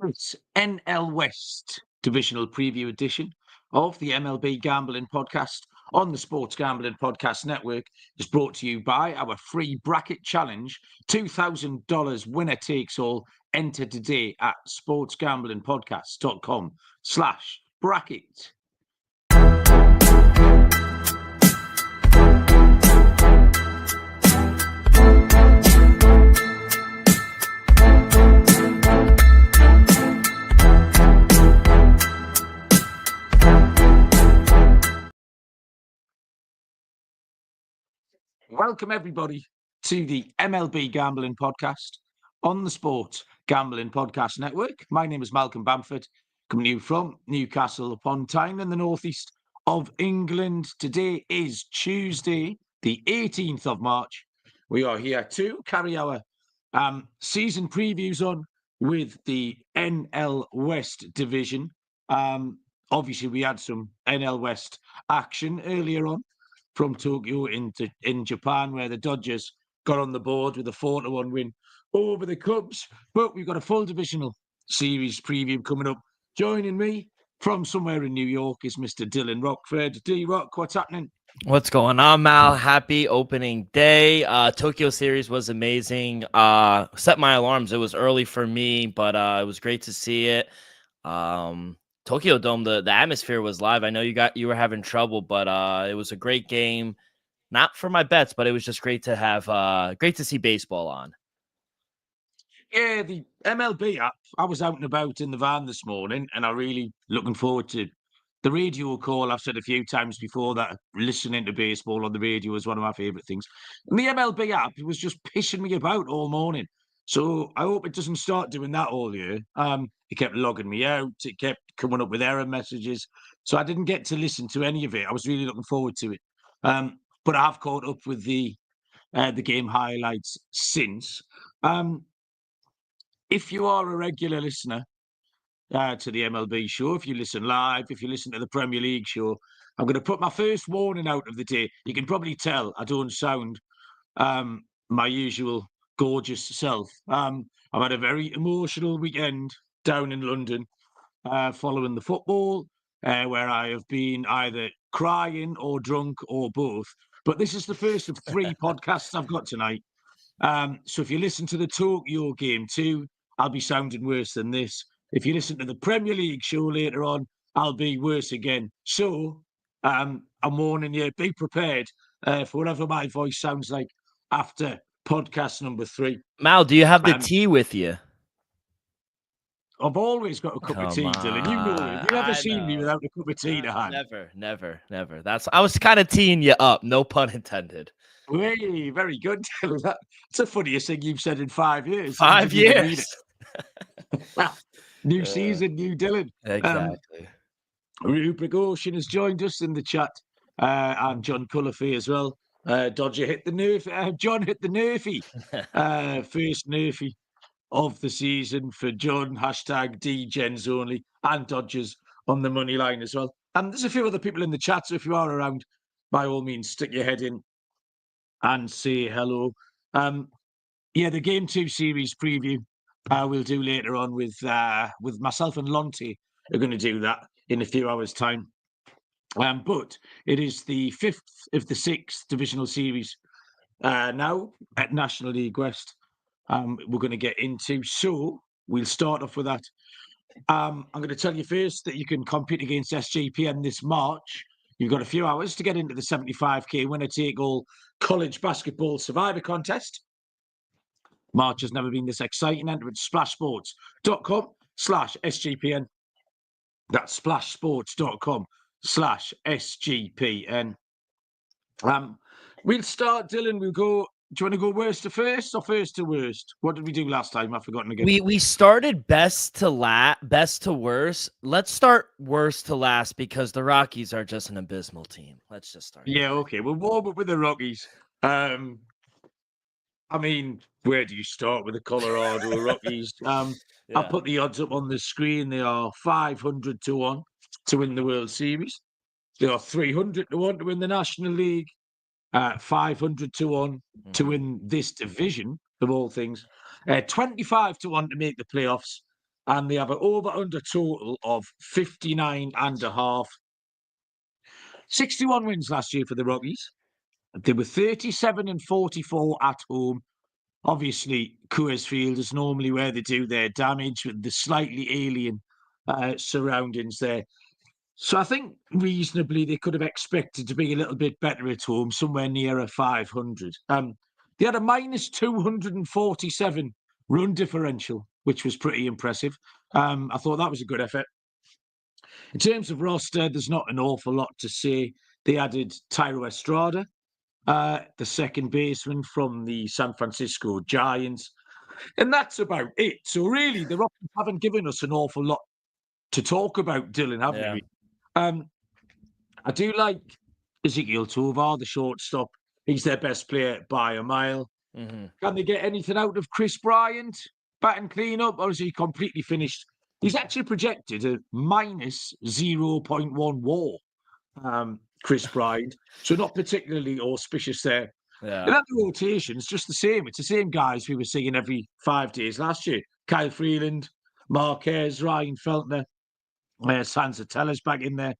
It's NL West Divisional Preview Edition of the MLB Gambling Podcast on the Sports Gambling Podcast Network. Is brought to you by our free bracket challenge, $2,000 winner takes all. Enter today at sportsgamblingpodcast.com/bracket. Welcome, everybody, to the MLB Gambling Podcast on the Sport Gambling Podcast Network. My name is Malcolm Bamford, coming to you from Newcastle upon Tyne in the northeast of England. Today is Tuesday, the 18th of March. We are here to carry our season previews on with the NL West division. Obviously, we had some NL West action earlier on from Tokyo in Japan, where the Dodgers got on the board with a 4-1 win over the Cubs. But we've got a full divisional series preview coming up. Joining me from somewhere in New York is Mr. Dylan Rockford. D-Rock, what's happening? What's going on, Mal? Happy opening day. Tokyo series was amazing. Set my alarms. It was early for me, but it was great to see it. Tokyo Dome, the atmosphere was live. I know you were having trouble, but it was a great game. Not for my bets, but it was just great to have great to see baseball on. Yeah, the MLB app. I was out and about in the van this morning, and I'm really looking forward to the radio call. I've said a few times before that listening to baseball on the radio is one of my favourite things. And the MLB app, it was just pissing me about all morning. So I hope it doesn't start doing that all year. It kept logging me out. It kept coming up with error messages. So I didn't get to listen to any of it. I was really looking forward to it. But I have caught up with the game highlights since. If you are a regular listener to the MLB show, if you listen live, if you listen to the Premier League show, I'm going to put my first warning out of the day. You can probably tell I don't sound my usual gorgeous self. I've had a very emotional weekend down in London following the football, where I have been either crying or drunk or both. But this is the first of 3 podcasts I've got tonight. So if you listen to the Tokyo game too, I'll be sounding worse than this. If you listen to the Premier League show later on, I'll be worse again. So I'm warning you, be prepared for whatever my voice sounds like after podcast number 3. Mal, do you have the tea with you? I've always got a cup of tea, Dylan. You know it. You've never seen me without a cup of tea to hand. Never. I was kind of teeing you up, no pun intended. Hey, very good, Dylan. That's the funniest thing you've said in 5 years. 5 years. New season, new Dylan. Exactly. Rupert Ocean has joined us in the chat, and John Cullifay as well. Dodger hit the nerf. John hit the nerfy. First nerfy of the season for John. Hashtag DGens only, and Dodgers on the money line as well. And there's a few other people in the chat, so if you are around, by all means, stick your head in and say hello. The Game 2 series preview we'll do later on with myself and Lonte. We're going to do that in a few hours' time. But it is the 5th of the 6th divisional series now at National League West. We're going to get into. So we'll start off with that. I'm going to tell you first that you can compete against SGPN this March. You've got a few hours to get into the 75k winner-take-all college basketball survivor contest. March has never been this exciting. Enter at splashsports.com/SGPN. That's splashsports.com/SGPN. We'll start, Dylan. We'll go. Do you want to go worst to first or first to worst? What did we do last time? I've forgotten again. We started best to worst. Let's start worst to last because the Rockies are just an abysmal team. Let's just start. Yeah, okay. We'll warm up with the Rockies. I mean, where do you start with the Colorado Rockies? I'll put the odds up on the screen. They are 500 to 1 to win the World Series. They are 300 to 1 to win the National League. 500 to 1 to win this division of all things. 25 to 1 to make the playoffs. and they have an over-under total of 59.5. 61 wins last year for the Rockies. They were 37-44 at home. Obviously, Coors Field is normally where they do their damage with the slightly alien surroundings there. So I think reasonably they could have expected to be a little bit better at home, somewhere nearer 500. They had a minus 247 run differential, which was pretty impressive. I thought that was a good effort. In terms of roster, there's not an awful lot to say. They added Tyro Estrada, the second baseman from the San Francisco Giants. And that's about it. So really, the Rockies haven't given us an awful lot to talk about, Dylan, have Yeah. we? I do like Ezekiel Tovar, the shortstop. He's their best player by a mile. Mm-hmm. Can they get anything out of Chris Bryant? Batting cleanup, or is he completely finished? He's actually projected a minus 0.1 WAR, Chris Bryant. So not particularly auspicious there. Yeah. And the rotation's just the same. It's the same guys we were seeing every 5 days last year. Kyle Freeland, Marquez, Ryan Feltner, Sanzatella's back in there.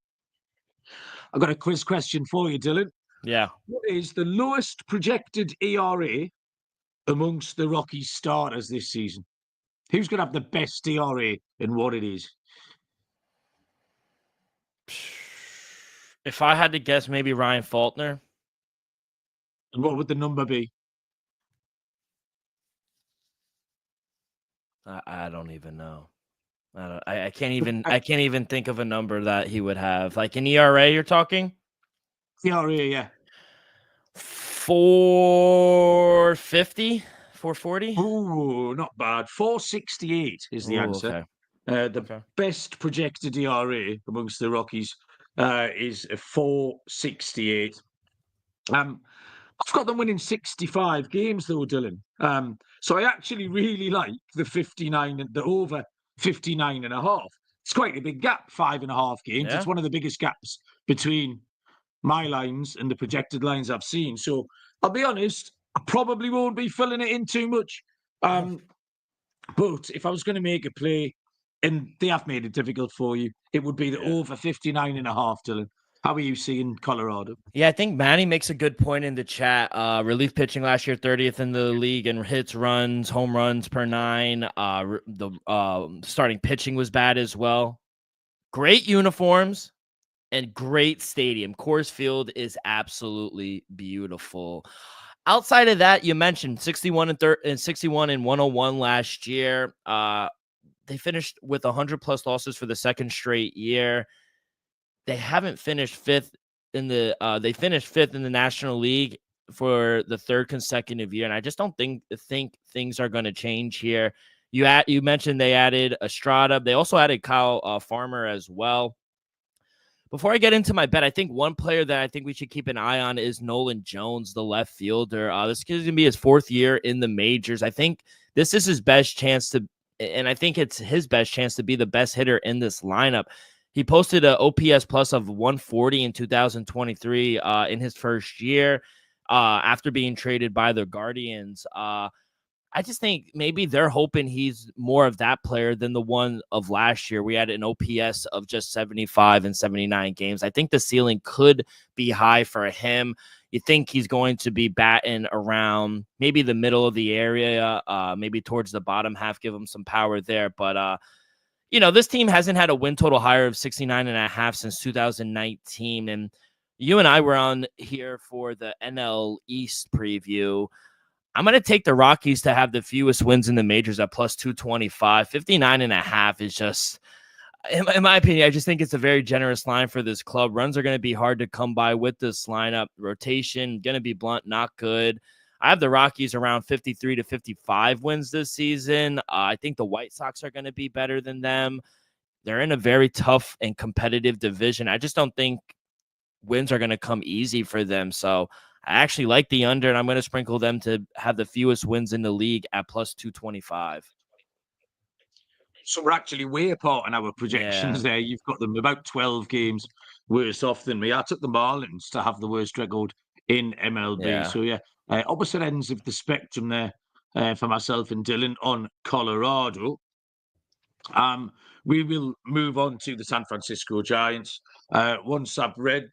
I've got a quiz question for you, Dylan. Yeah. What is the lowest projected ERA amongst the Rockies starters this season? Who's going to have the best ERA and what it is? If I had to guess, maybe Ryan Faulkner. And what would the number be? I don't even know. I can't even think of a number that he would have. Like an ERA, you're talking? ERA, yeah. 450, 440. Oh, not bad. 468 is the answer. Okay. Best projected ERA amongst the Rockies is a 468. I've got them winning 65 games though, Dylan. So I actually really like the 59 and the over 59 and a half. It's quite a big gap, 5.5 games. Yeah. It's one of the biggest gaps between my lines and the projected lines I've seen. So I'll be honest, I probably won't be filling it in too much. But if I was going to make a play, and they have made it difficult for you, it would be the over 59 and a half, Dylan. How are you seeing Colorado? Yeah, I think Manny makes a good point in the chat. Relief pitching last year, 30th in the league in hits, runs, home runs per 9. The starting pitching was bad as well. Great uniforms and great stadium. Coors Field is absolutely beautiful. Outside of that, you mentioned 61 and 61 and 101 last year. They finished with 100 plus losses for the second straight year. They haven't finished fifth in the they finished fifth in the National League for the third consecutive year, and I just don't think things are going to change here. You mentioned they added Estrada. They also added Kyle Farmer as well. Before I get into my bet, I think one player that I think we should keep an eye on is Nolan Jones, the left fielder. This is going to be his 4th year in the majors. I think this is his best chance to, and I think it's his best chance to be the best hitter in this lineup. He posted an OPS plus of 140 in 2023 in his first year after being traded by the Guardians. I just think maybe they're hoping he's more of that player than the one of last year. We had an OPS of just 75 and 79 games. I think the ceiling could be high for him. You think he's going to be batting around maybe the middle of the area, maybe towards the bottom half, give him some power there. But, this team hasn't had a win total higher of 69.5 since 2019. And you and I were on here for the NL East preview. I'm going to take the Rockies to have the fewest wins in the majors at plus 225. 59.5 is just, in my opinion, I just think it's a very generous line for this club. Runs are going to be hard to come by with this lineup. Rotation, going to be blunt, not good. I have the Rockies around 53 to 55 wins this season. I think the White Sox are going to be better than them. They're in a very tough and competitive division. I just don't think wins are going to come easy for them. So I actually like the under, and I'm going to sprinkle them to have the fewest wins in the league at plus 225. So we're actually way apart in our projections there. You've got them about 12 games worse off than me. I took the Marlins to have the worst record in MLB. Yeah. So, opposite ends of the spectrum there for myself and Dylan on Colorado. We will move on to the San Francisco Giants. Once I've read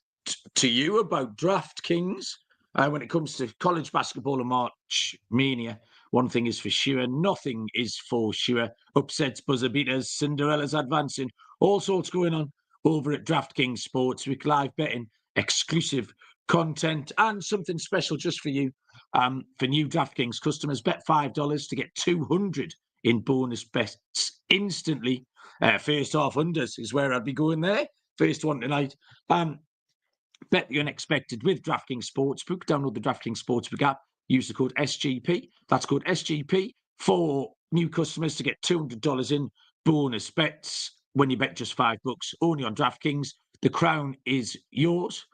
to you about DraftKings, when it comes to college basketball and March Mania, one thing is for sure, nothing is for sure. Upsets, buzzer beaters, Cinderella's advancing, all sorts going on over at DraftKings Sportsbook, live betting, exclusive content, and something special just for you. For new DraftKings customers, bet $5 to get 200 in bonus bets instantly. First half unders is where I'd be going there. First one tonight. Bet the unexpected with DraftKings Sportsbook. Download the DraftKings Sportsbook app. Use the code SGP. That's code SGP for new customers to get $200 in bonus bets when you bet just $5. Only on DraftKings. The crown is yours.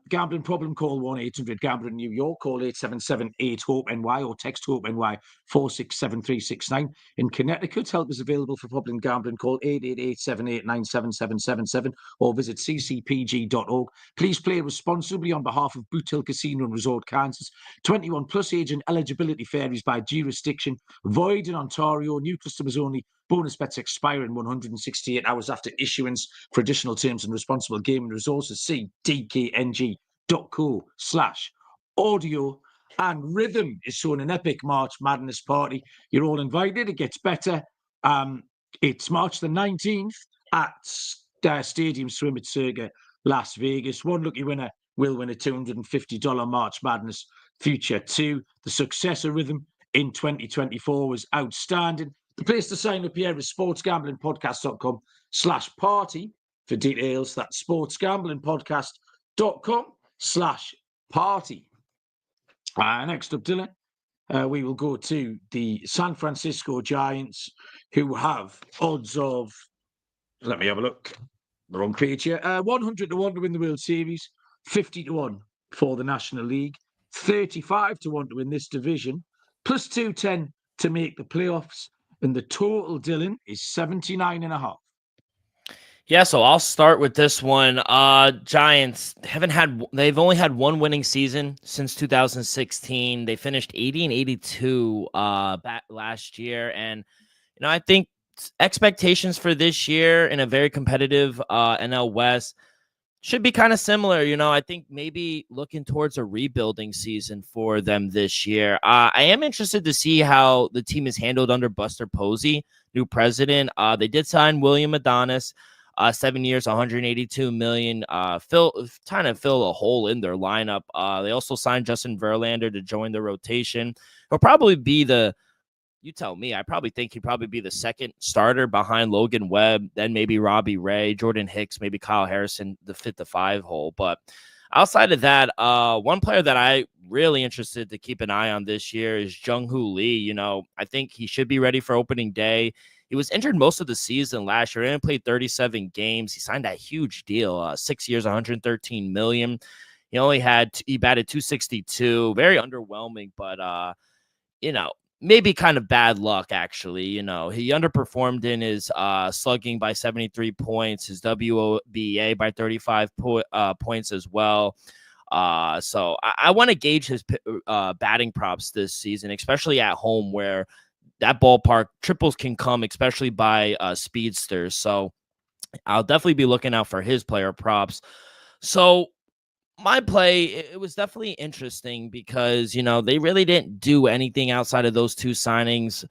Gambling problem, call 1-800-GAMBLER in New York, call 877-8-HOPE-NY or text HOPE-NY 467369. In Connecticut, help is available for problem gambling, call 888-789-7777 or visit ccpg.org. Please play responsibly on behalf of Boot Hill Casino and Resort, Kansas. 21 plus age and eligibility varies by jurisdiction. Void in Ontario, new customers only. Bonus bets expire in 168 hours after issuance. For additional terms and responsible gaming resources, see dkng.co/audio. And Rhythm is showing an epic March Madness party. You're all invited. It gets better. It's March the 19th at Stadium Swim at Circa, Las Vegas. One lucky winner will win a $250 March Madness future too. The success of Rhythm in 2024 was outstanding. The place to sign up here is sportsgamblingpodcast.com/party for details. That's sportsgamblingpodcast.com/party. Next up, Dylan, we will go to the San Francisco Giants, who have odds of, let me have a look, the wrong page here, 100 to 1 to win the World Series, 50 to 1 for the National League, 35 to 1 to win this division, plus 210 to make the playoffs. And the total, Dylan, is 79.5. Yeah, so I'll start with this one. Giants they've only had one winning season since 2016. They finished 80-82 back last year. And I think expectations for this year in a very competitive NL West should be kind of similar. I think maybe looking towards a rebuilding season for them this year. I am interested to see how the team is handled under Buster Posey, new president. They did sign William Adonis, 7 years, $182 million, trying to fill a hole in their lineup. They also signed Justin Verlander to join the rotation. He'll probably be you tell me. I probably think he'd probably be the second starter behind Logan Webb, then maybe Robbie Ray, Jordan Hicks, maybe Kyle Harrison to fit the 5 hole. But outside of that, one player that I really interested to keep an eye on this year is Jung-Hoo Lee. I think he should be ready for opening day. He was injured most of the season last year. He only played 37 games. He signed that huge deal, 6 years, $113 million. He batted 262, very underwhelming, but maybe kind of bad luck, actually. He underperformed in his slugging by 73 points, his WOBA by 35 points as well. So I want to gauge his batting props this season, especially at home where that ballpark triples can come, especially by speedsters. So I'll definitely be looking out for his player props. So my play, it was definitely interesting because, they really didn't do anything outside of those 2 signings.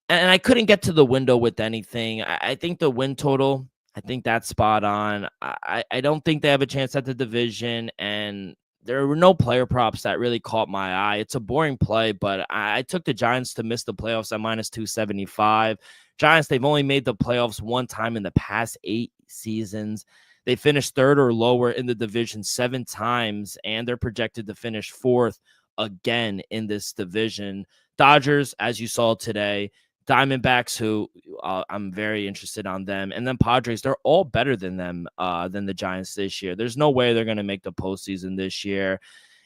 And I couldn't get to the window with anything. I think the win total, I think that's spot on. I don't think they have a chance at the division. And there were no player props that really caught my eye. It's a boring play, but I took the Giants to miss the playoffs at minus 275. Giants, they've only made the playoffs one time in the past 8 seasons. They finished 3rd or lower in the division 7 times, and they're projected to finish 4th again in this division. Dodgers, as you saw today, Diamondbacks, who I'm very interested on them, and then Padres, they're all better than them, than the Giants this year. There's no way they're going to make the postseason this year.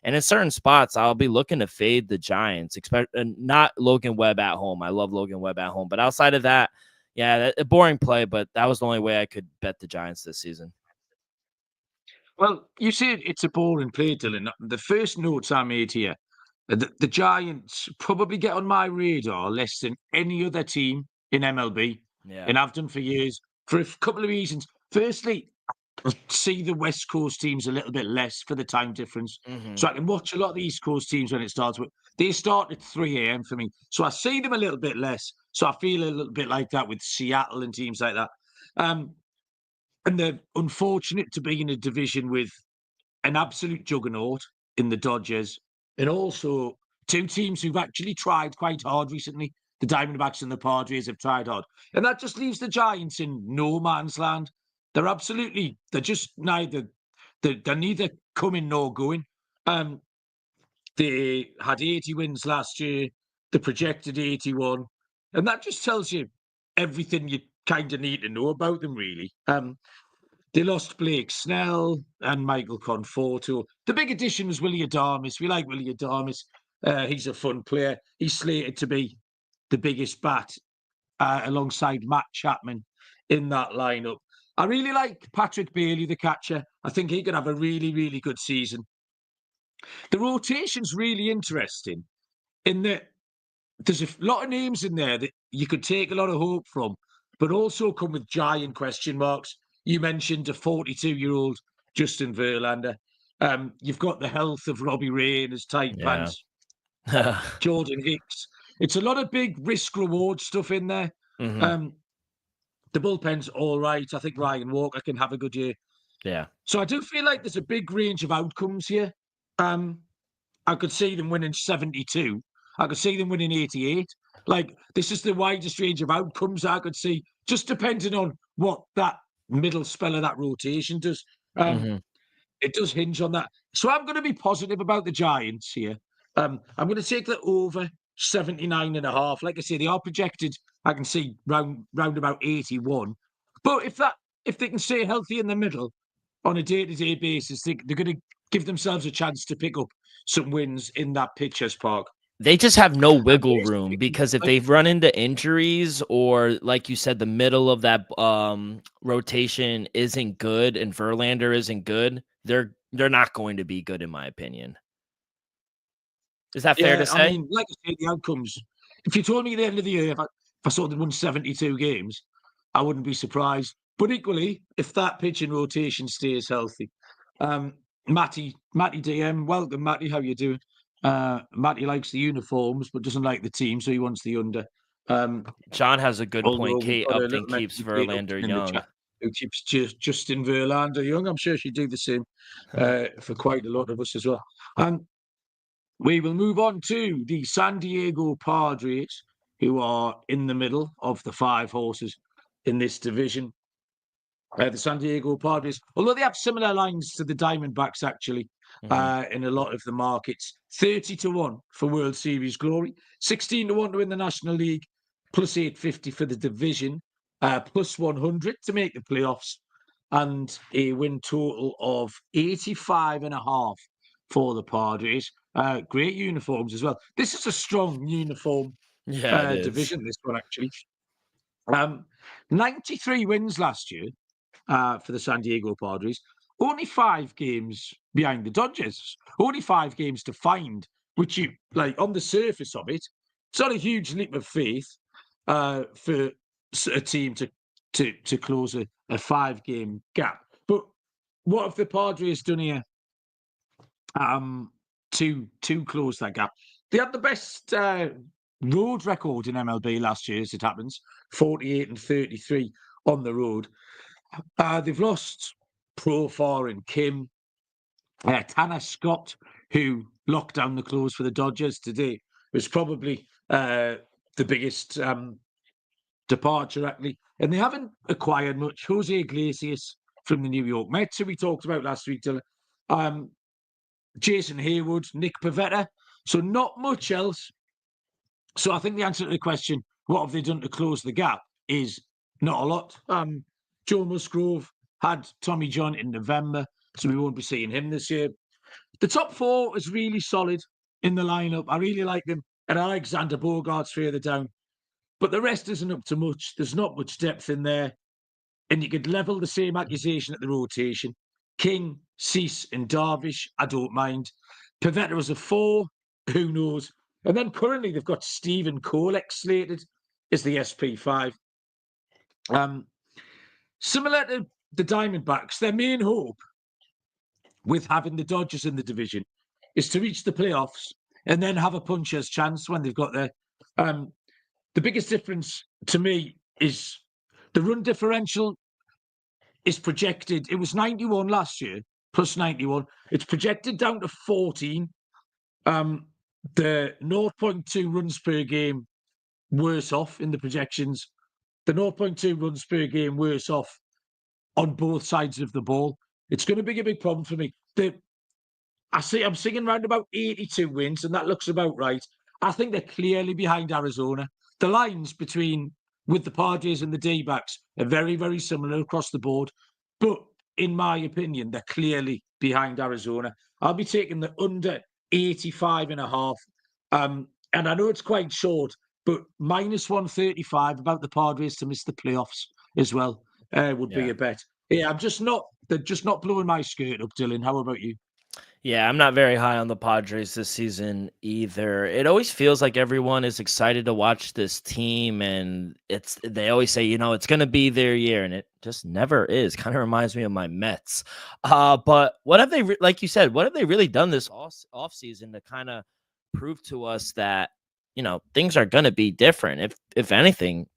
And in certain spots, I'll be looking to fade the Giants, not Logan Webb at home. I love Logan Webb at home. But outside of that, yeah, a boring play, but that was the only way I could bet the Giants this season. Well, you said it's a boring play, Dylan. The first notes I made here, the Giants probably get on my radar less than any other team in MLB. Yeah. and I've done for years for a couple of reasons. Firstly, I see the West Coast teams a little bit less for the time difference. Hmm. So I can watch a lot of the East Coast teams when it starts. But they start at 3 a.m. for me. So I see them a little bit less. So I feel a little bit like that with Seattle and teams like that. And they're unfortunate to be in a division with an absolute juggernaut in the Dodgers, and also two teams who've actually tried quite hard recently. The Diamondbacks and the Padres have tried hard, and that just leaves the Giants in no man's land. They're just they're neither coming nor going. Um, they had 80 wins last year. They projected 81, and that just tells you everything you kind of need to know about them, really. They lost Blake Snell and Michael Conforto. The big addition was Willie Adames. We like Willie Adames. He's a fun player. He's slated to be the biggest bat alongside Matt Chapman in that lineup. I really like Patrick Bailey, the catcher. I think he could have a really, really good season. The rotation's really interesting in that there's a lot of names in there that you could take a lot of hope from, but also come with giant question marks. You mentioned a 42-year-old Justin Verlander. You've got the health of Robbie Ray in his tight Yeah. pants, Jordan Hicks. It's a lot of big risk-reward stuff in there. Hmm. Um, the bullpen's all right. I think Ryan Walker can have a good year. Yeah. So I do feel like there's a big range of outcomes here. I could see them winning 72. I could see them winning 88. Like, this is the widest range of outcomes I could see, just depending on what that middle spell of that rotation does. Hmm. It does hinge on that. So I'm going to be positive about the Giants here. I'm going to take the over 79.5. Like I say, they are projected, I can see round about 81. But if they can stay healthy in the middle on a day-to-day basis, they're going to give themselves a chance to pick up some wins in that Pitchers Park. They just have no wiggle room Basically, because if they've run into injuries or, like you said, the middle of that rotation isn't good and Verlander isn't good, they're not going to be good, in my opinion. Is that fair to I say? mean, like I say, the outcomes. If you told me at the end of the year, if I saw they won 72 games, I wouldn't be surprised. But equally, if that pitching rotation stays healthy, Matty DM, welcome, Matty. How you doing? Matty likes the uniforms, but doesn't like the team, so he wants the under. John has a good point. Although we've Kate got a Upton little keeps Mexican Kate Verlander Upton in the young. chat who keeps Justin Verlander young. I'm sure she'd do the same for quite a lot of us as well. We will move on to the San Diego Padres, who are in the middle of the five horses in this division. The San Diego Padres, although they have similar lines to the Diamondbacks, actually, Mhm. in a lot of the markets, 30-1 for World Series glory, 16-1 to win the National League, plus 850 for the division, plus 100 to make the playoffs, and a win total of 85.5 for the Padres. Great uniforms as well. This is a strong uniform Yeah, it is. division, this one, actually. 93 wins last year for the San Diego Padres. Only 5 games behind the Dodgers. Only 5 games to find, which you like on the surface of it. It's not a huge leap of faith for a team to close a 5-game gap. But what have the Padres done here to close that gap? They had the best road record in MLB last year, as it happens, 48-33 on the road. They've lost Profar and Kim. Tanner Scott, who locked down the close for the Dodgers today, was probably the biggest departure, actually. And they haven't acquired much. Jose Iglesias from the New York Mets, who we talked about last week, Dylan. Jason Hayward, Nick Pivetta. So not much else. So I think the answer to the question, what have they done to close the gap, is not a lot. Joe Musgrove had Tommy John in November, so we won't be seeing him this year. The top 4 is really solid in the lineup. I really like them. And Alexander Bogart's further down. But the rest isn't up to much. There's not much depth in there. And you could level the same accusation at the rotation. King, Cease, and Darvish, I don't mind. Pivetta as a 4, who knows? And then currently they've got Stephen Kolek slated as the SP5. Similar to the Diamondbacks, their main hope with having the Dodgers in the division is to reach the playoffs and then have a puncher's chance when they've got there. The biggest difference to me is the run differential is projected. It was 91 last year, plus 91. It's projected down to 14. The 0.2 runs per game worse off in the projections. The 0.2 runs per game worse off on both sides of the ball. It's going to be a big problem for me. I'm singing around about 82 wins, and that looks about right. I think they're clearly behind Arizona. The lines with the Padres and the D-backs are very, very similar across the board. But in my opinion, they're clearly behind Arizona. I'll be taking the under 85.5. And I know it's quite short, but minus 135 about the Padres to miss the playoffs as well would be a bet. Yeah, they're just not blowing my skirt up, Dylan. How about you? Yeah, I'm not very high on the Padres this season either. It always feels like everyone is excited to watch this team, and they always say, it's going to be their year, and it just never is. Kind of reminds me of my Mets. But what have they, like you said, what have they really done this off season to kind of prove to us that things are going to be different? If anything,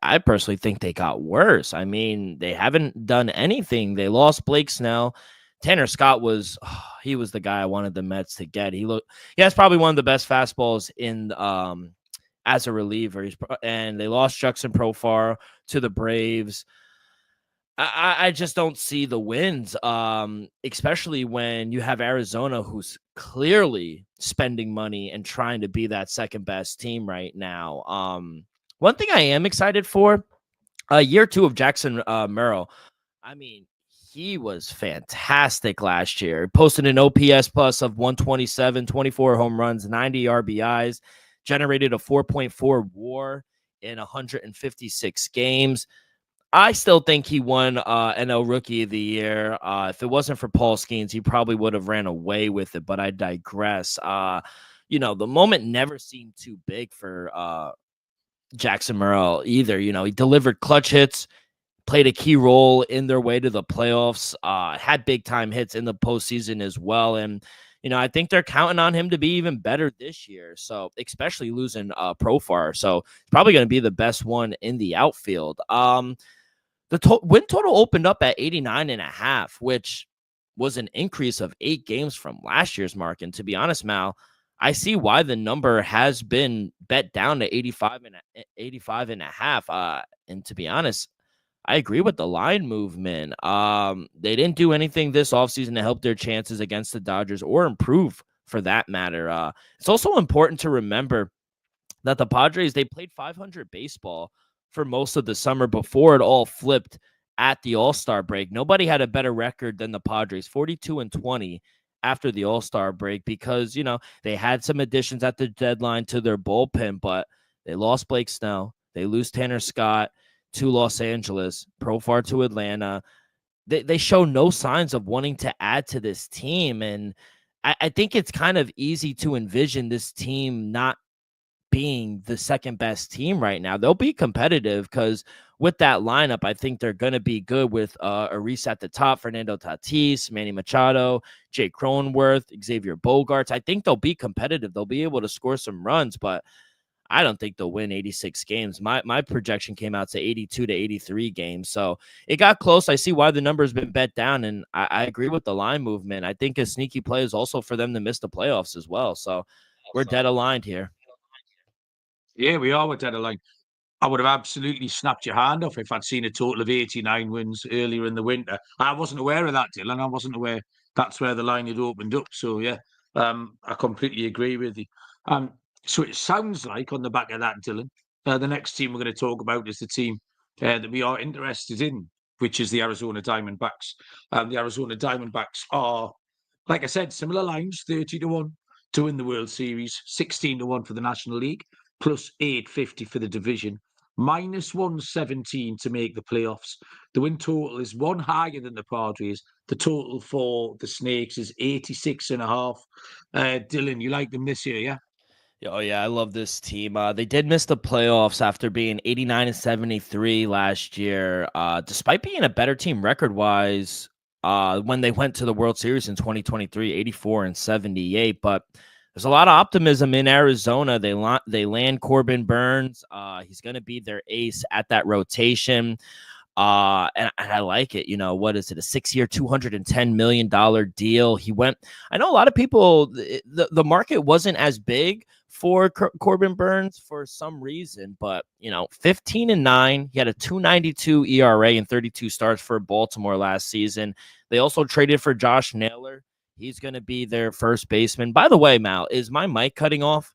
I personally think they got worse. I mean, they haven't done anything. They lost Blake Snell. Tanner Scott was the guy I wanted the Mets to get. He has probably one of the best fastballs in as a reliever. And they lost Jackson Profar to the Braves. I just don't see the wins, especially when you have Arizona, who's clearly spending money and trying to be that second best team right now. One thing I am excited for, year 2 of Jackson Merrill. I mean, he was fantastic last year. Posted an OPS plus of 127, 24 home runs, 90 RBIs, generated a 4.4 WAR in 156 games. I still think he won NL Rookie of the Year. If it wasn't for Paul Skeens, he probably would have ran away with it, but I digress. The moment never seemed too big for Jackson Merrill either. He delivered clutch hits, played a key role in their way to the playoffs, had big time hits in the postseason as well. And, I think they're counting on him to be even better this year. So especially losing Profar. So it's probably going to be the best one in the outfield. The win total opened up at 89.5, which was an increase of 8 games from last year's mark. And to be honest, Mal, I see why the number has been bet down to 85.5. And to be honest, I agree with the line movement. They didn't do anything this offseason to help their chances against the Dodgers or improve for that matter. It's also important to remember that the Padres, they played 500 baseball for most of the summer before it all flipped at the All-Star break. Nobody had a better record than the Padres, 42-20 after the All-Star break, because, they had some additions at the deadline to their bullpen, but they lost Blake Snell. They lose Tanner Scott to Los Angeles, Profar to Atlanta. They show no signs of wanting to add to this team. And I think it's kind of easy to envision this team not being the second best team right now. They'll be competitive because with that lineup, I think they're going to be good with Arias at the top, Fernando Tatis, Manny Machado, Jake Cronenworth, Xavier Bogaerts. I think they'll be competitive. They'll be able to score some runs, but I don't think they'll win 86 games. My projection came out to 82 to 83 games. So it got close. I see why the number's been bet down, and I agree with the line movement. I think a sneaky play is also for them to miss the playoffs as well. So we're dead aligned here. Yeah, we are. We're dead aligned. I would have absolutely snapped your hand off if I'd seen a total of 89 wins earlier in the winter. I wasn't aware of that, Dylan. I wasn't aware that's where the line had opened up. So, yeah, I completely agree with you. So it sounds like on the back of that, Dylan, the next team we're going to talk about is the team that we are interested in, which is the Arizona Diamondbacks. The Arizona Diamondbacks are, like I said, similar lines, 30-1 to win the World Series, 16-1 for the National League, plus 850 for the division, minus 117 to make the playoffs. The win total is one higher than the Padres. The total for the Snakes is 86.5. Dylan, you like them this year, yeah? Oh yeah, I love this team. They did miss the playoffs after being 89-73 last year. Despite being a better team record-wise, when they went to the World Series in 2023, 84-78. But there's a lot of optimism in Arizona. They land Corbin Burns. He's going to be their ace at that rotation. And I like it. What is it? A 6-year, $210 million deal. I know a lot of people, the market wasn't as big for Corbin Burns for some reason, but 15-9. He had a 2.92 ERA and 32 starts for Baltimore last season. They also traded for Josh Naylor. He's going to be their first baseman. By the way, Mal, is my mic cutting off?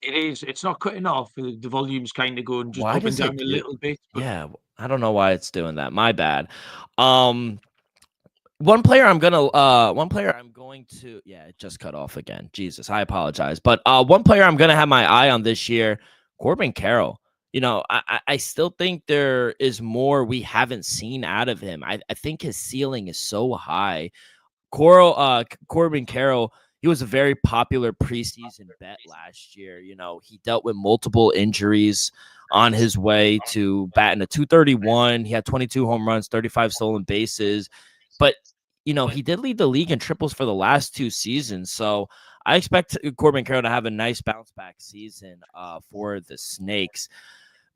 It is. It's not cutting off. The volume's kind of going just Why up and does down it a do? little bit. But Yeah, I don't know why it's doing that. My bad. One player I'm going to, yeah, it just cut off again. Jesus, I apologize. But one player I'm gonna have my eye on this year, Corbin Carroll. I still think there is more we haven't seen out of him. I think his ceiling is so high. Corbin Carroll, he was a very popular preseason bet last year. He dealt with multiple injuries on his way to batting a 231. He had 22 home runs, 35 stolen bases. But, he did lead the league in triples for the last 2 seasons. So I expect Corbin Carroll to have a nice bounce back season for the Snakes.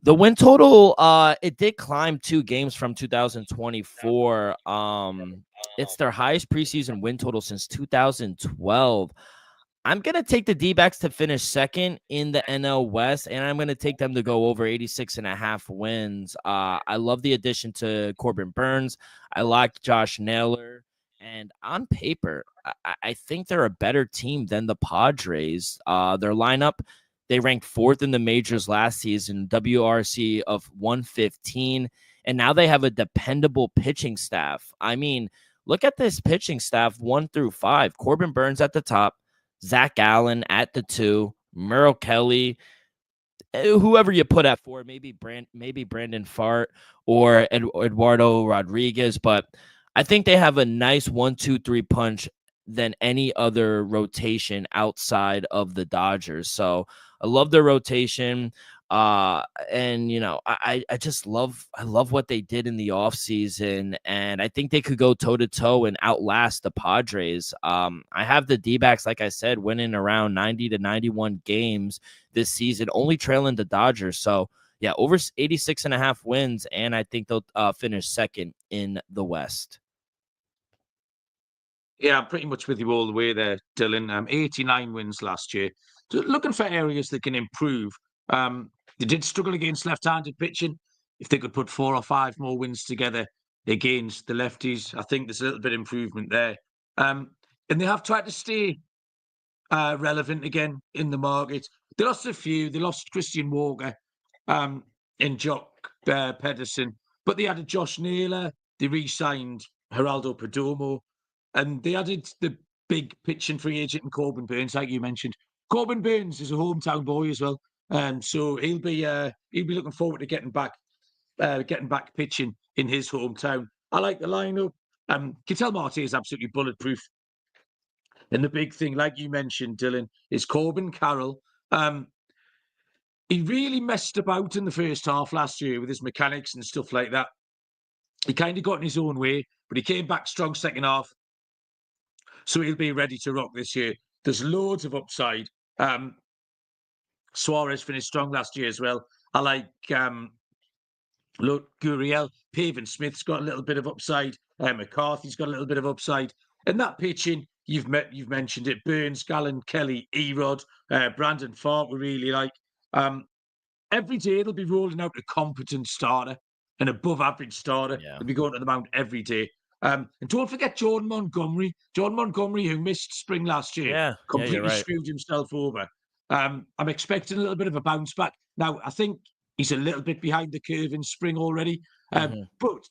The win total, it did climb 2 games from 2024. It's their highest preseason win total since 2012. I'm going to take the D-backs to finish second in the NL West, and I'm going to take them to go over 86.5 wins. I love the addition to Corbin Burns. I like Josh Naylor. And on paper, I think they're a better team than the Padres. Their lineup, they ranked 4th in the majors last season, WRC of 115. And now they have a dependable pitching staff. I mean, look at this pitching staff 1 through 5. Corbin Burns at the top, Zach Allen at the 2, Merrill Kelly, whoever you put at 4, maybe Brandon Fart or Eduardo Rodriguez. But I think they have a nice 1-2-3 punch than any other rotation outside of the Dodgers. So I love their rotation. And I just love what they did in the offseason, and I think they could go toe to toe and outlast the Padres. I have the D-backs, like I said, winning around 90 to 91 games this season, only trailing the Dodgers. So yeah, over 86.5 wins, and I think they'll finish second in the West. yeah, I'm pretty much with you all the way there, Dylan. 89 wins last year. So looking for areas that can improve. They did struggle against left-handed pitching. If they could put 4 or 5 more wins together against the lefties, I think there's a little bit of improvement there. And they have tried to stay relevant again in the market. They lost a few. They lost Christian Walker and Jock Pedersen, but they added Josh Naylor. They re-signed Geraldo Perdomo, and they added the big pitching free agent in Corbin Burns, like you mentioned. Corbin Burns is a hometown boy as well, so he'll be looking forward to getting back pitching in his hometown. I like the lineup. Ketel Marte is absolutely bulletproof. And the big thing, like you mentioned, Dylan, is Corbin Carroll. He really messed about in the first half last year with his mechanics and stuff like that. He kind of got in his own way, but he came back strong second half. So he'll be ready to rock this year. There's loads of upside. Suarez finished strong last year as well. I like Gurriel. Pavin Smith's got a little bit of upside. McCarthy's got a little bit of upside. And that pitching, you've mentioned it. Burns, Gallen, Kelly, Erod, Brandon Fart, we really like. Every day they'll be rolling out a competent starter, an above average starter. Yeah. They'll be going to the mound every day. And don't forget Jordan Montgomery. Jordan Montgomery, who missed spring last year, completely screwed himself over. I'm expecting a little bit of a bounce back. Now, I think he's a little bit behind the curve in spring already. But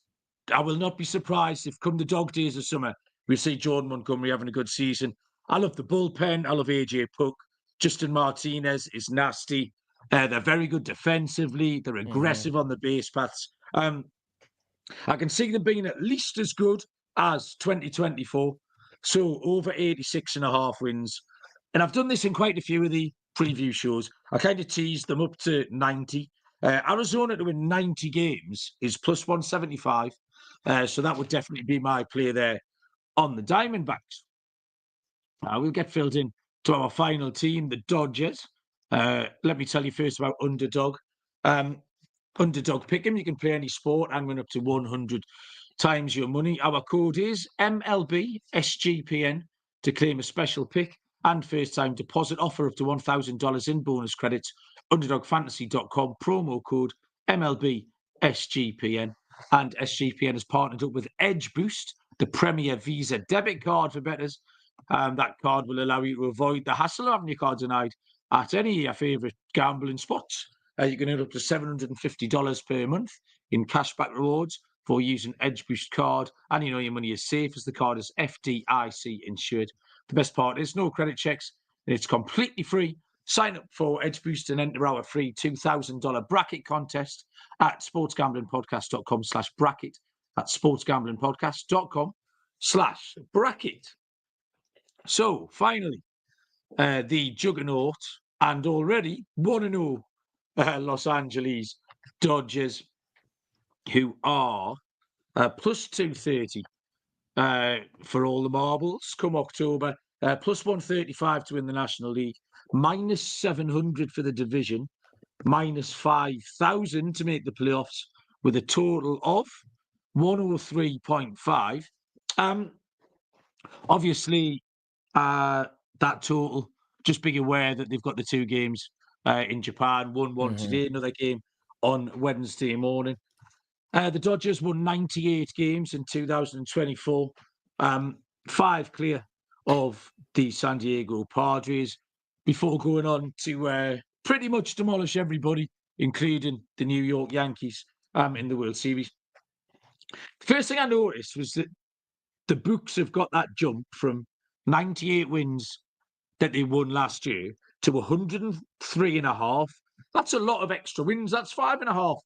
I will not be surprised if come the dog days of summer, we'll see Jordan Montgomery having a good season. I love the bullpen. I love AJ Puck. Justin Martinez is nasty. They're very good defensively. They're aggressive on the base paths. I can see them being at least as good as 2024. So over 86.5 wins. And I've done this in quite a few of the preview shows. I kind of teased them up to 90. Arizona to win 90 games is plus 175. So that would definitely be my play there on the Diamondbacks. We'll get filled in to our final team, the Dodgers. Let me tell you first about Underdog. Underdog Pick'em. You can play any sport and win up to 100 times your money. Our code is MLB SGPN to claim a special pick and first-time deposit offer up to $1,000 in bonus credits. UnderdogFantasy.com, promo code MLB SGPN. And SGPN has partnered up with Edge Boost, the premier Visa debit card for bettors. That card will allow you to avoid the hassle of having your card denied at any of your favourite gambling spots. You can earn up to $750 per month in cashback rewards for using Edge Boost card. And you know your money is safe as the card is FDIC insured. The best part is no credit checks and it's completely free. Sign up for Edge Boost and enter our free $2,000 bracket contest at sportsgamblingpodcast.com/bracket. That's sportsgamblingpodcast.com/bracket. So finally, the juggernaut and already 1-0 Los Angeles Dodgers, who are plus 230 for all the marbles come October, plus 135 to win the National League, minus 700 for the division, minus 5,000 to make the playoffs, with a total of 103.5. Obviously, that total, just be aware that they've got the two games in Japan, one today, another game on Wednesday morning. The Dodgers won 98 games in 2024, 5 clear of the San Diego Padres, before going on to pretty much demolish everybody, including the New York Yankees in the World Series. First thing I noticed was that the books have got that jump from 98 wins that they won last year to 103.5. That's a lot of extra wins. That's 5.5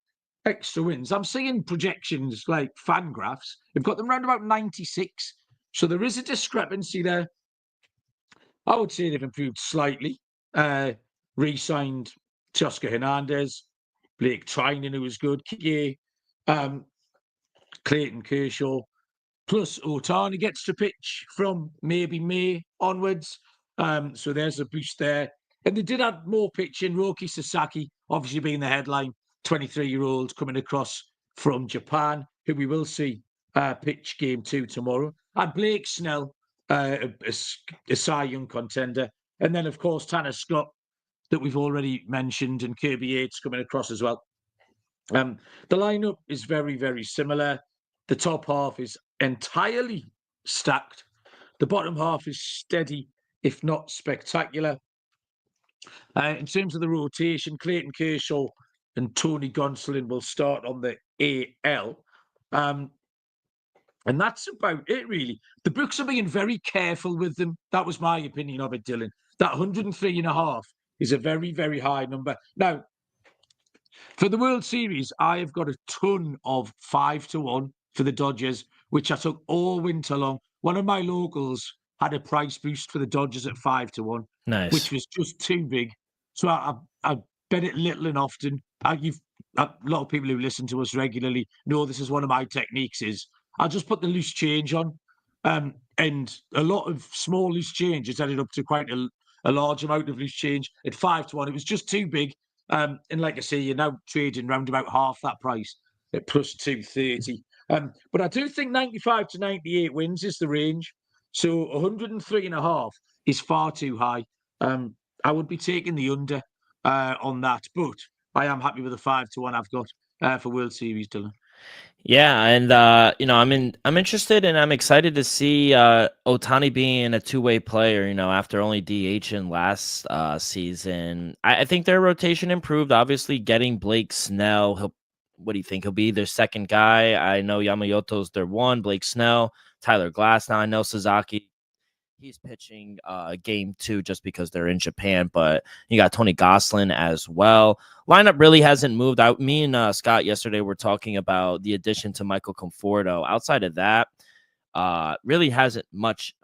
extra wins. I'm seeing projections like Fangraphs. They've got them around about 96. So there is a discrepancy there. I would say they've improved slightly. Re-signed Teoscar Hernandez, Blake Trinan, who was good, Kike, Clayton Kershaw, plus Ohtani gets to pitch from maybe May onwards. So there's a boost there. And they did add more pitching. Roki Sasaki, obviously being the headline, 23-year-old coming across from Japan, who we will see pitch game 2 tomorrow. And Blake Snell, a Cy Young contender. And then, of course, Tanner Scott, that we've already mentioned, and Kirby Yates coming across as well. The lineup is very, very similar. The top half is entirely stacked. The bottom half is steady, if not spectacular. In terms of the rotation, Clayton Kershaw and Tony Gonsolin will start on the AL. And that's about it, really. The books are being very careful with them. That was my opinion of it, Dylan. That 103.5 is a very, very high number. Now, for the World Series, I have got a ton of 5-1 for the Dodgers, which I took all winter long. One of my locals had a price boost for the Dodgers at 5-1, Nice. which was just too big. So I bet it little and often. A lot of people who listen to us regularly know this is one of my techniques. Is I'll just put the loose change on, and a lot of small loose change has added up to quite a large amount of loose change. At 5-1, it was just too big. And like I say, you're now trading round about half that price at plus 230. But I do think 95 to 98 wins is the range. So 103.5 is far too high. I would be taking the under on that, but I am happy with the 5-1 I've got for World Series, Dylan. Yeah, and I'm interested and I'm excited to see Ohtani being a two-way player. After only DH in last season, I think their rotation improved. Obviously, getting Blake Snell, what do you think? He'll be their second guy. I know Yamamoto's their one. Blake Snell, Tyler Glass. Now I know Sasaki. He's pitching game 2 just because they're in Japan, but you got Tony Gonsolin as well. Lineup really hasn't moved out. Me and Scott yesterday were talking about the addition to Michael Conforto. Outside of that, really hasn't much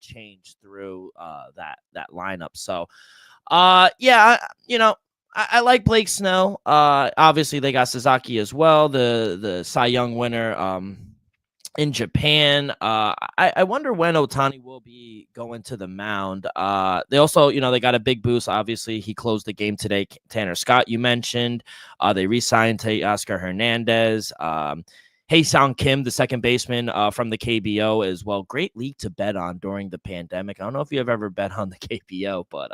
changed through that lineup. So, I like Blake Snell. Obviously they got Sasaki as well, the Cy Young winner. In Japan. I wonder when Otani will be going to the mound. They also, they got a big boost. Obviously, he closed the game today. Tanner Scott, you mentioned. They re-signed Teoscar Hernandez. Hae-Sung Kim, the second baseman from the KBO as well. Great league to bet on during the pandemic. I don't know if you've ever bet on the KBO, but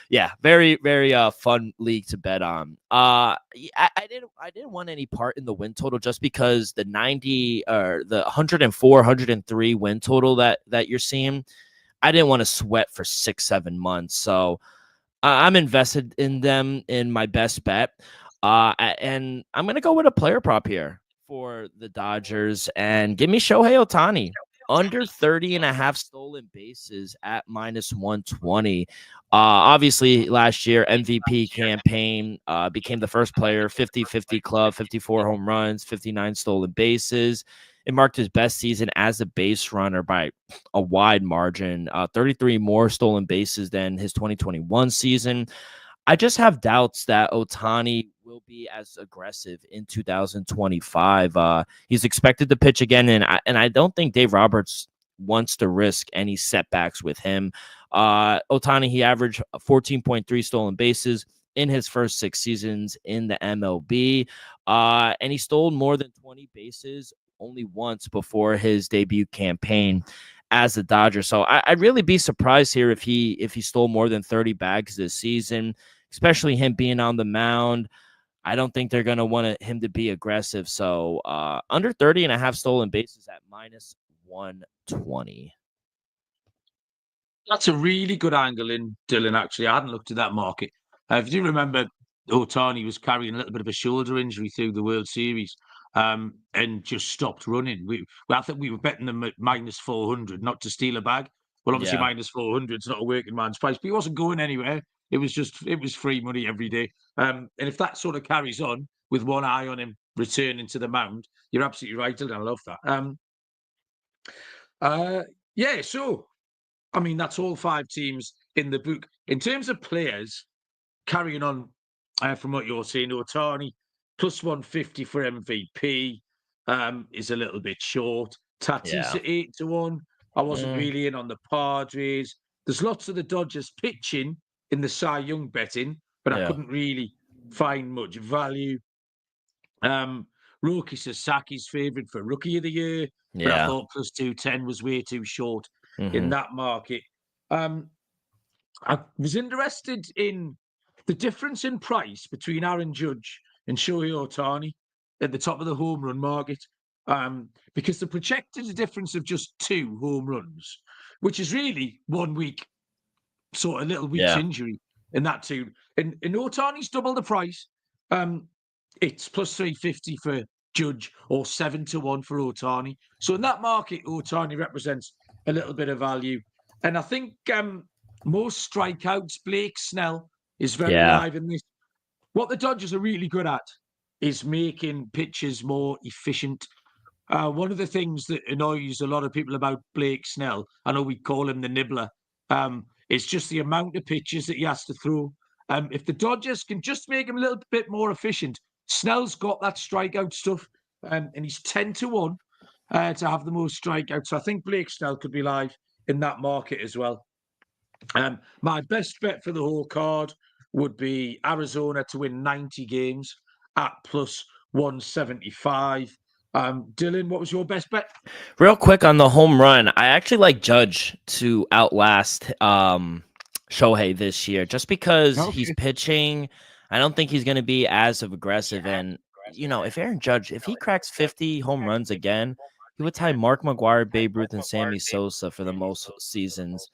yeah, very, very fun league to bet on. I didn't want any part in the win total just because the 90 or the 104, 103 win total that you're seeing, I didn't want to sweat for 6-7 months. So I'm invested in them in my best bet. And I'm going to go with a player prop here for the Dodgers and give me Shohei Ohtani. Under 30.5 stolen bases at -120. Obviously, last year, MVP campaign, became the first player, 50-50 club, 54 home runs, 59 stolen bases. It marked his best season as a base runner by a wide margin, 33 more stolen bases than his 2021 season. I just have doubts that Ohtani will be as aggressive in 2025. He's expected to pitch again, and I don't think Dave Roberts wants to risk any setbacks with him. Ohtani, he averaged 14.3 stolen bases in his first 6 seasons in the MLB, and he stole more than 20 bases only once before his debut campaign as a Dodger. So I'd really be surprised here if he stole more than 30 bags this season, especially him being on the mound. I don't think they're going to want him to be aggressive. So under 30.5 stolen bases at -120. That's a really good angle in Dylan, actually. I hadn't looked at that market. If you remember, Ohtani was carrying a little bit of a shoulder injury through the World Series and just stopped running. I think we were betting them at -400, not to steal a bag. Well, obviously, Yeah. -400 is not a working man's price, but he wasn't going anywhere. It was free money every day. And if that sort of carries on with one eye on him returning to the mound, you're absolutely right, Dylan. I love that. Yeah, so I mean, that's all 5 teams in the book. In terms of players, carrying on from what you're saying, Ohtani +150 for MVP is a little bit short. Tatis Yeah. at 8-1. I wasn't Mm, really in on the Padres. There's lots of the Dodgers pitching in the Cy Young betting, but I yeah. couldn't really find much value. Roki Sasaki's favourite for Rookie of the Year, but I Yeah. thought +210 was way too short in Mm-hmm. that market. I was interested in the difference in price between Aaron Judge and Shohei Ohtani at the top of the home run market, because the projected difference of just 2 home runs, which is really 1 week, sort of little week's Yeah. injury in that two. And Ohtani's double the price. It's +350 for Judge or 7-1 for Ohtani. So in that market, Ohtani represents a little bit of value. And I think most strikeouts, Blake Snell is very Yeah. live in this. What the Dodgers are really good at is making pitches more efficient. One of the things that annoys a lot of people about Blake Snell, I know we call him the nibbler, is just the amount of pitches that he has to throw. If the Dodgers can just make him a little bit more efficient, Snell's got that strikeout stuff, and he's 10-1 to have the most strikeouts. So I think Blake Snell could be live in that market as well. My best bet for the whole card would be Arizona to win 90 games at +175. Dylan, what was your best bet? Real quick on the home run, I actually like Judge to outlast Shohei this year, just because he's Okay. pitching. I don't think he's going to be as aggressive. And if Aaron Judge, if he cracks 50 home runs again, he would tie Mark McGwire, Babe Ruth, and Sammy Sosa for the most seasons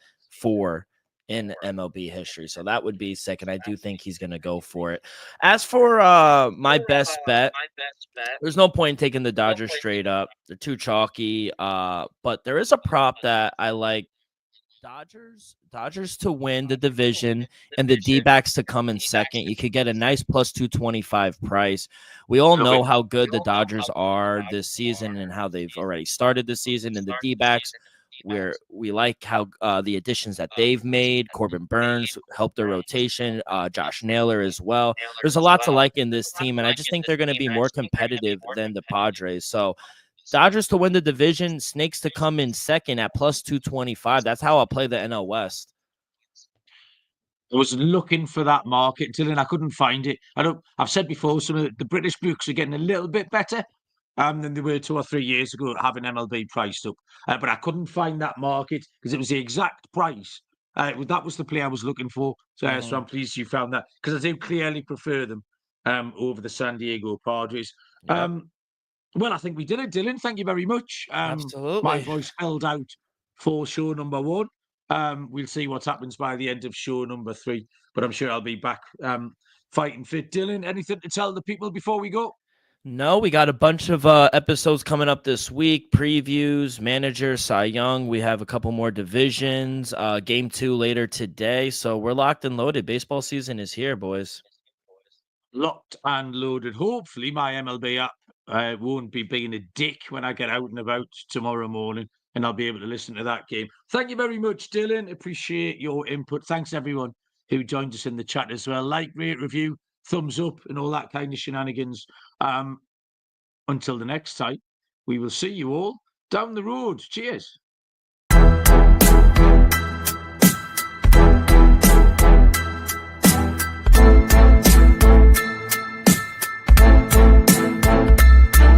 in MLB history. So that would be sick, and I do think he's going to go for it. As for my best bet, there's no point in taking the Dodgers straight up. They're too chalky. But there is a prop that I like Dodgers to win the division and the D-backs to come in second. You could get a nice plus 225 price. We all Love it. know how good the Dodgers are this season and how they've already started the season. And the D-backs, we like how the additions that they've made. Corbin Burns helped their rotation. Josh Naylor as well. There's a lot to like in this team, and I just think they're going to be more competitive than the Padres. So Dodgers to win the division, Snakes to come in second at plus 225. That's how I'll play the NL West. I was looking for that market, Dylan. I couldn't find it. I've said before, some of the British books are getting a little bit better than they were 2 or 3 years ago, having MLB priced up. But I couldn't find that market because it was the exact price. That was the play I was looking for. So I'm pleased you found that, because I do clearly prefer them over the San Diego Padres. Yep. Well, I think we did it, Dylan. Thank you very much. Absolutely. My voice held out for show number 1. We'll see what happens by the end of show number 3, but I'm sure I'll be back fighting fit. Dylan, anything to tell the people before we go? No, we got a bunch of episodes coming up this week. Previews, manager, Cy Young. We have a couple more divisions. Game 2 later today. So we're locked and loaded. Baseball season is here, boys. Locked and loaded. Hopefully my MLB app won't be being a dick when I get out and about tomorrow morning, and I'll be able to listen to that game. Thank you very much, Dylan. Appreciate your input. Thanks, everyone who joined us in the chat as well. Like, rate, review, thumbs up, and all that kind of shenanigans. Until the next time, we will see you all down the road. Cheers.